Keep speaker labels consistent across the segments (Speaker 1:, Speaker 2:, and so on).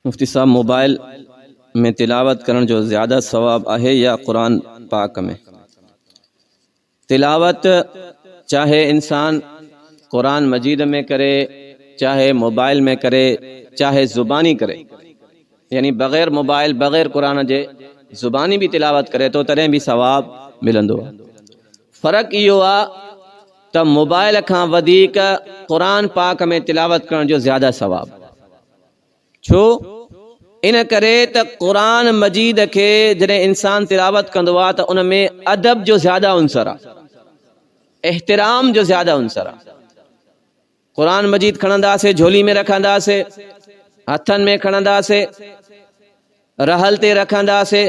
Speaker 1: मुफ्ती साहब, mobile में तिलावत करण जो ज़्यादा सवाब आहे या कुरान पाक में? तिलावत चाहे इंसान कुरान मजीद में करे, चाहे मोबाइल में करे, चाहे ज़ुबानी करे, यानी बग़ैर मोबाइल बग़ैर कुरान जे ज़ुबानी भी तिलावत करे तो तॾहिं भी सवाब मिलंदो। फ़र्क़ु इहो आहे त मोबाइल खां वधीक कुरान पाक में तिलावत करण जो ज़्यादा सवाब। छो? इन करे त कुरान मजीद के जॾहिं इंसान तिलावत कंदो आहे त उन में अदब जो ज़्यादा उनसर आहे, एहतराम जो ज़्यादा उनसर आहे। कुरान मजीद खणंदासीं, झोली में रखंदासीं, हथनि में खणंदासीं, रहल ते रखंदासीं,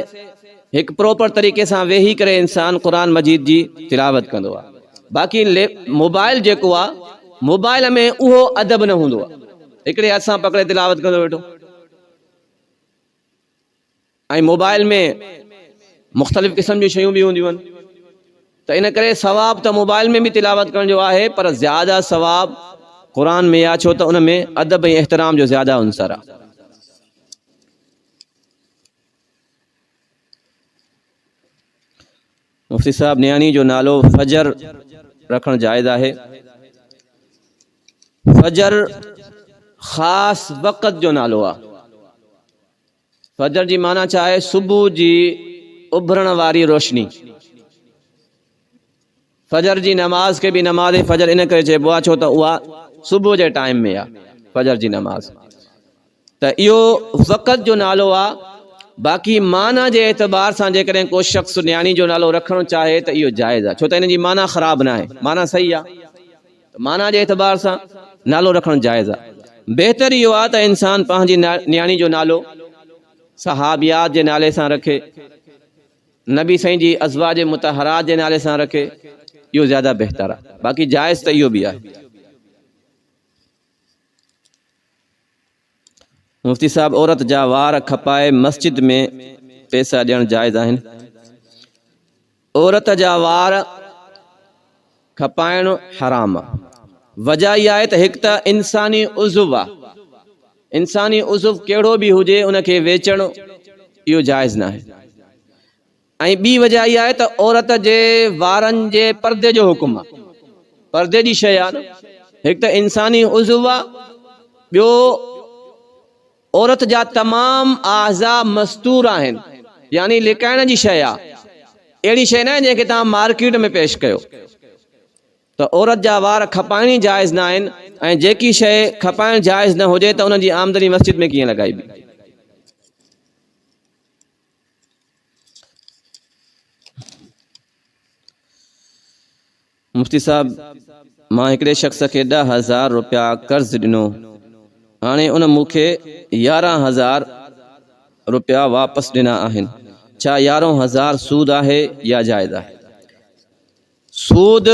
Speaker 1: हिकु प्रॉपर तरीक़े सां वेही करे इंसान कुरान मजीद जी तिलावत कंदो आहे। बाक़ी मोबाइल जेको आहे, मोबाइल में उहो अदब न हूंदो आहे, हिकिड़े हथ सां पकड़े तिलावत कंदो वेठो। ऐं मोबाइल में मुख़्तलिफ़ क़िस्म जूं शयूं बि हूंदियूं आहिनि, त इन करे सवाब त मोबाइल में भी तिलावत करण जो आहे, पर ज़्यादा सवाब कुरान में आहे, छो त उन में अदब ऐं एहतराम जो ज़्यादा अंसर आहे। मुफ्ती साहब, नियानी जो नालो फजर रखण जायज़ आहे? फजर ख़ास वक़्त जो नालो आहे। फजर जी माना छा आहे? सुबुह जी उभरण वारी रोशनी। फजर जी नमाज के भी नमाज फजर इन करे चइबो आहे छो त उहा सुबुह जे टाइम में आहे, फजर जी नमाज। त इहो वक़्त जो नालो आहे। बाक़ी माना जे एतबार सां जेकॾहिं को शख़्स नियाणी जो नालो रखणु चाहे त इहो जाइज़ आहे, छो त इन जी माना ख़राब न आहे, माना सही आहे। माना जे एतबार सां नालो रखणु जाइज़ आहे। बहितर इहो आहे त इंसान पंहिंजी नियाणी जो नालो सहाबियात जे नाले सां रखे, नबी साईं जी अज़वाज मुतहरात जे नाले सां रखे, इहो ज़्यादा बहितर आहे। बाक़ी जाइज़ त इहो बि आहे। मुफ्ती साहब, औरत जा वार खपाए मस्जिद में पैसा ॾियण जाइज़ आहिनि? औरत जा वार खपाइण हराम आहे। वजह इहा आहे त हिकु त इंसानी उज़व आहे, इंसानी उज़व कहिड़ो बि हुजे उनखे वेचणु इहो जाइज़ न आहे। ऐं ॿी वजह इहा आहे त औरत जे वारनि जे पर्दे जो हुकुम आहे, पर्दे जी शइ आहे न। हिकु त इंसानी उज़व आहे, ॿियो औरत जा तमामु आज़ा मस्तूर आहिनि, यानी लिकाइण जी शइ आहे, अहिड़ी शइ न आहे जंहिंखे तव्हां मार्केट में पेश कयो। त औरत जा वार खपाइण जाइज़ न आहिनि, ऐं जेकी शइ खपाइण जाइज़ न हुजे त उनजी आमदनी मस्जिद में कीअं लॻाइबी? मुफ्ती साहब, मां हिकिड़े शख़्स खे 10,000 रुपया कर्ज़ ॾिनो, हाणे उन मूंखे 11,000 रुपया वापसि ॾिना आहिनि। छा 11,000 सूद आहे या जाइज़ आहे? सूद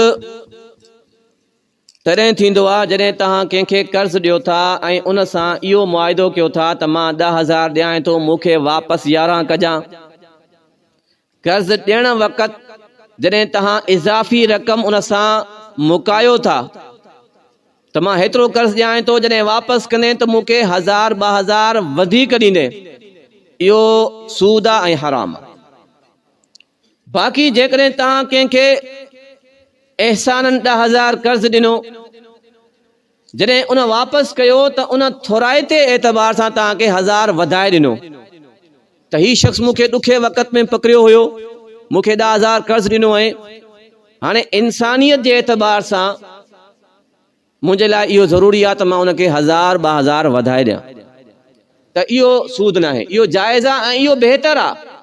Speaker 1: तॾहिं थींदो आहे जॾहिं तव्हां कंहिंखे कर्ज़ ॾियो था ऐं उन सां इहो मुआइदो कयो था त मां 10,000 ॾियां थो, मूंखे वापसि 11 कजां। कर्ज़ ॾियण वक़्तु जॾहिं तव्हां इज़ाफ़ी रक़म उन सां मुकायो था त मां हेतिरो कर्ज़ ॾियां थो, जॾहिं वापसि कंदे त मूंखे 1,000 2,000 वधीक ॾींदे, इहो सूद आहे ऐं हराम आहे। बाक़ी जेकॾहिं तव्हां कंहिंखे एहसाननि 10,000 कर्ज़ ॾिनो, जॾहिं उन वापसि कयो त उन थोराए ते एतबार सां तव्हांखे 1,000 वधाए ॾिनो, त हीउ शख़्स मूंखे ॾुखे वक़्त में पकड़ियो हुयो, मूंखे 10,000 कर्ज़ ॾिनो आहे, हाणे इंसानियत जे एतबार सां मुंहिंजे लाइ इहो ज़रूरी आहे त मां उनखे 1,000 2,000 वधाए ॾियां, त इहो सूद न आहे, इहो जाइज़ आहे ऐं इहो बहितर आहे।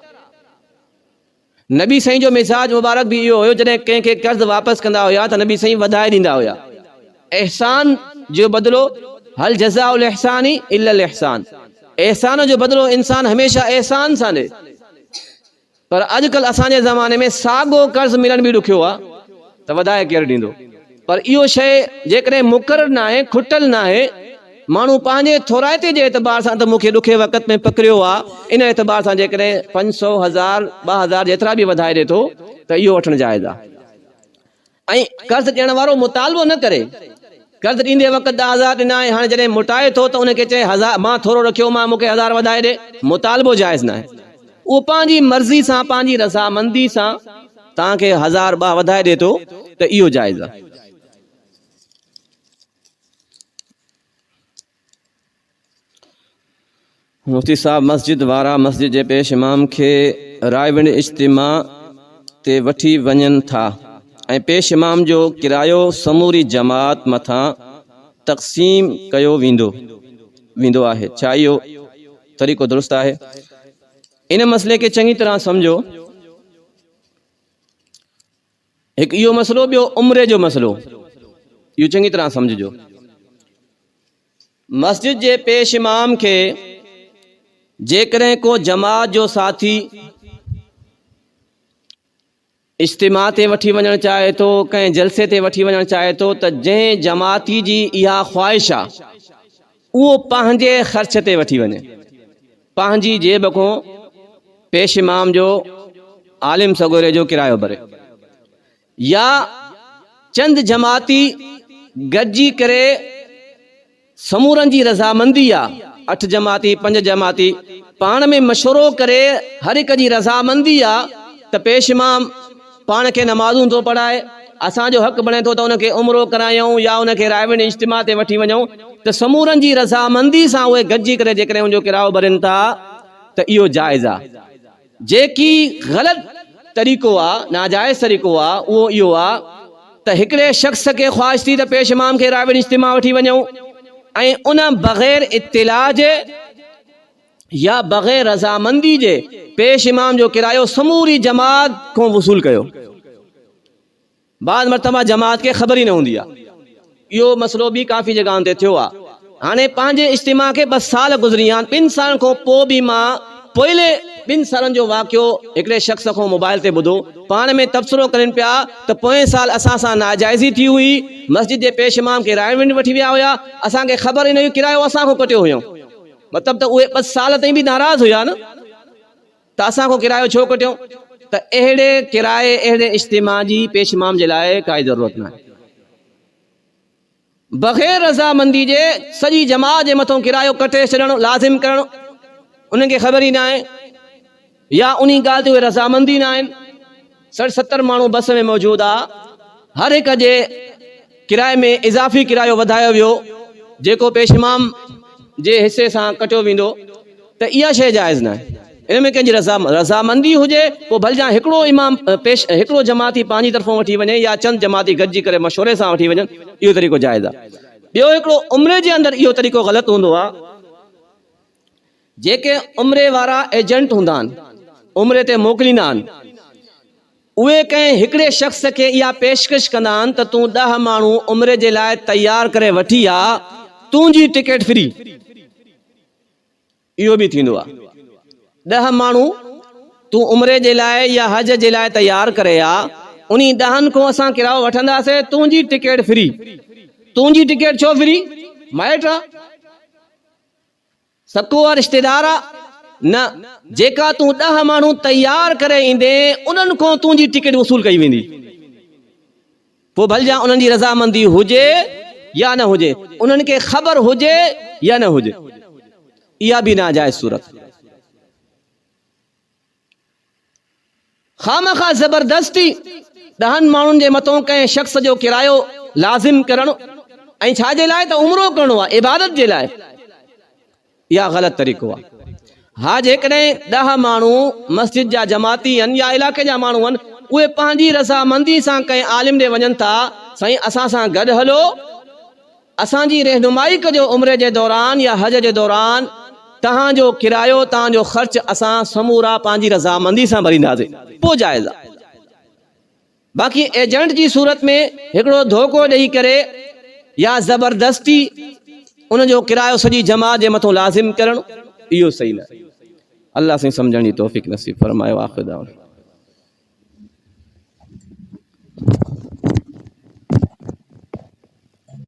Speaker 1: नबी साईं जो मिजाज मुबारक भी इहो हुयो, जॾहिं कंहिंखे कर्ज़ वापसि कंदा हुया त नबी साईं वधाए ॾींदा हुया। एहसान जो बदिलो, हल जज़ाउल इहसानी इल्लल इहसान, एहसान जो बदिलो इंसान हमेशा एहसान सां ॾे। पर अॼुकल्ह असांजे ज़माने में साॻियो कर्ज़ मिलण बि ॾुखियो आहे, त वधाए केरु ॾींदो? पर इहो शइ जेकॾहिं मुक़ररु न आहे, खुटल न आहे, माण्हू पंहिंजे थोराइते जे एतबार सां त मूंखे ॾुखे वक़्त में पकड़ियो आहे, इन एतबार सां जेकॾहिं 500 1,000 2,000 जेतिरा बि वधाए ॾिए थो त इहो वठणु जाइज़ आहे। ऐं कर्ज़ ॾियण वारो मुतालबो न करे, कर्ज़ ॾींदे वक़्तु 10,000 ॾिना आहे, हाणे जॾहिं मोटाए थो त उनखे चए 1000 मां थोरो रखियो, मां मूंखे 1000 वधाए ॾे, मुतालबो जाइज़ न आहे। उहो पंहिंजी मर्ज़ी सां पंहिंजी रज़ामंदी सां तव्हांखे 1000 ॿ वधाए ॾे थो त इहो जाइज़ आहे। मुफ़्ती साहब, मस्जिद वारा मस्जिद जे पेश इमाम खे रायविंड इज्तिमा ते वठी वञनि था ऐं पेश इमाम जो किरायो समूरी जमात मथां तक़सीम कयो वेंदो आहे, छा इहो तरीक़ो दुरुस्त आहे? इन मसइले खे चङी तरह सम्झो। हिकु इहो मसइलो, ॿियो उम्रे जो मसइलो, इहो चङी तरह सम्झिजो। मस्जिद जे पेश इमाम खे जेकॾहिं को जमात जो साथी इज्तिमा ते वठी वञणु चाहे थो, कंहिं जलसे ते वठी वञणु चाहे थो, त जंहिं जमाती जी इहा ख़्वाहिश आहे उहो पंहिंजे ख़र्च ते वठी वञे, पंहिंजी जेब खां पेश इमाम जो आलिम सगोरे जो किरायो भरे, या चंद जमाती गॾिजी करे समूरनि जी रज़ामंदी आहे, 8 जमाती 5 जमाती पाण में मशवरो करे हर हिक जी रज़ामंदी आहे त पेश इमाम पाण खे नमाज़ूं थो पढ़ाए, असांजो हक़ बणे थो त उनखे उमरो करायूं या उनखे रायविंड इज्तिमा ते वठी वञूं, त समूरनि जी रज़ामंदी सां उहे गॾिजी करे जेकॾहिं उनजो किरायो भरनि था त इहो जाइज़ आहे। जेकी ग़लति तरीक़ो आहे, नाजाइज़ तरीक़ो आहे, उहो इहो आहे त हिकिड़े शख़्स खे ख़्वाहिश थी त पेश इमाम खे रायविंड इज्तिमा वठी वञूं ऐं उन बग़ैर इत्तिला जे या बग़ैर रज़ामंदी जे पेश इमाम जो किरायो समूरी जमात खां वसूल कयो। बाद मरतबा जमात खे ख़बर ई न हूंदी आहे। इहो मसइलो बि काफ़ी जॻहियुनि ते थियो आहे। हाणे पंहिंजे इज्तिमा खे 2 साल गुज़री विया आहिनि, 2 सालनि खां पोइ बि मां पोइले 2 सालनि जो वाक़ियो हिकिड़े शख़्स खां मोबाइल ते ॿुधो, पाण में तबसरो करनि पिया त पोएं साल असां सां नाजाइज़ी थी हुई, मस्जिद जे पेश इमाम खे रायविंड वठी विया हुया, असांखे ख़बर ई न हुई, किरायो असां खां कटियो हुयो। मतिलबु त उहे 2 साल ताईं बि नाराज़ हुया न, त असां खां किरायो छो कटियो? त अहिड़े किराए अहिड़े इज्तिमा जी पेश इमाम जे लाइ काई ज़रूरत न आहे। बग़ैर रज़ामंदी जे सॼी जमात जे मथां किरायो कटे छॾणु, लाज़िम करणु, उन्हनि खे ख़बर ई न आहे या उन ॻाल्हि ते उहे रज़ामंदी न आहिनि। 60-70 माण्हू बस में मौजूदु आहे, हर हिक जे किराए में इज़ाफ़ी किरायो वधायो वियो जेको पेश इमाम जे हिसे सां कटियो वेंदो, त इहा शइ जाइज़ न आहे। इन में कंहिंजी रज़ामंदी हुजे, पोइ भलिया हिकिड़ो जमाती पंहिंजी तरफ़ां वठी वञे या चंद जमाती गॾिजी करे मशवरे सां वठी वञनि, इहो तरीक़ो जाइज़ आहे। ॿियो हिकिड़ो उम्रे जे अंदरि इहो तरीक़ो ग़लति हूंदो आहे। जेके उम्रे वारा एजेंट हूंदा आहिनि, उम्रे ते मोकिलींदा आहिनि, उहे कंहिं हिकिड़े शख़्स खे इहा पेशकश कंदा आहिनि त तूं 10 माण्हू उम्रे जे लाइ तयारु करे वठी आ, तुंहिंजी टिकट फ्री। इहो बि थींदो आहे। 10 माण्हू तूं उम्रे जे लाइ या हज जे लाइ तयारु करे आ, उन 10 खां असां किरायो वठंदासीं, तुंहिंजी टिकट फ्री। तुंहिंजी टिकट छो फ्री? माइट आहे, सको आहे, रिश्तेदार आहे न, जेका तूं 10 माण्हू तयारु करे ईंदे उन्हनि खां तुंहिंजी टिकट वसूल कई वेंदी। पोइ भलिया उन्हनि जी रज़ामंदी हुजे या न हुजे, उन्हनि खे ख़बर हुजे या न हुजे, इहा बि नाजाइज़ सूरत। खामखा ज़बरदस्ती 10 माण्हुनि जे मथां कंहिं शख़्स जो किरायो लाज़िम करणु, ऐं छाजे लाइ? त उमरो करणो आहे, इबादत जे लाइ। इहा ग़लति तरीक़ो आहे। हा, जेकॾहिं 10 माण्हू मस्जिद जा जमाती आहिनि या इलाइक़े जा माण्हू आहिनि, उहे पंहिंजी रज़ामंदी सां कंहिं आलिम ॾे वञनि था, साईं असां सां गॾु हलो, असांजी रहनुमाई कजो उम्रे जे दौरान या हज जे दौरान, तव्हांजो किरायो तव्हांजो ख़र्च असां समूरा पंहिंजी रज़ामंदी सां भरींदासीं, पोइ जाइज़ आहे। बाक़ी एजेंट जी सूरत में हिकिड़ो धोखो ॾेई करे या ज़बरदस्ती उनजो किरायो सॼी जमात जे मथां लाज़िम करणु, इहो सही न आहे। अल्लाह साईं सम्झण जी तौफ़ीक़ नसीब फरमाए। आख़िर दावा।